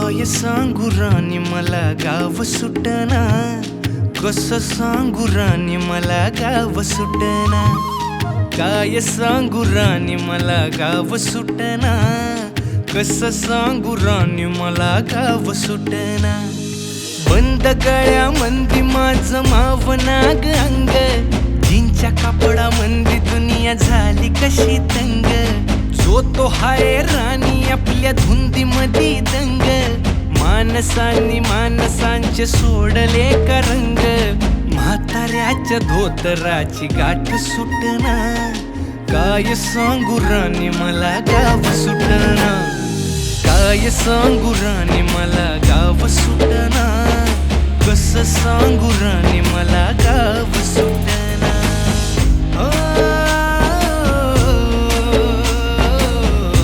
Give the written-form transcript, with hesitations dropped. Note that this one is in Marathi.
काय सांगू राणी मला गाव सुटना, कसं सांगू राणी मला गाव सुटना. काय सांगू राणी मला गाव सुटना, कसं सांगू राणी मला गाव सुटना. बंद गळ्यामंदी माझं मावनाग अंग, जीनच्या कापडामंदी दुनिया झाली कशी तंग. जो तो हाय राणी आपल्या धुंदीमधी दंग, माणसांनी माणसांचे सोडले का रंग. म्हाताऱ्याच्या धोतराची गाठ सुटना, काय सांगू राणी मला गाव सुटना. काय सांगू राणी मला गाव सुटना, कसं सांगू राणी मला गाव सुटना.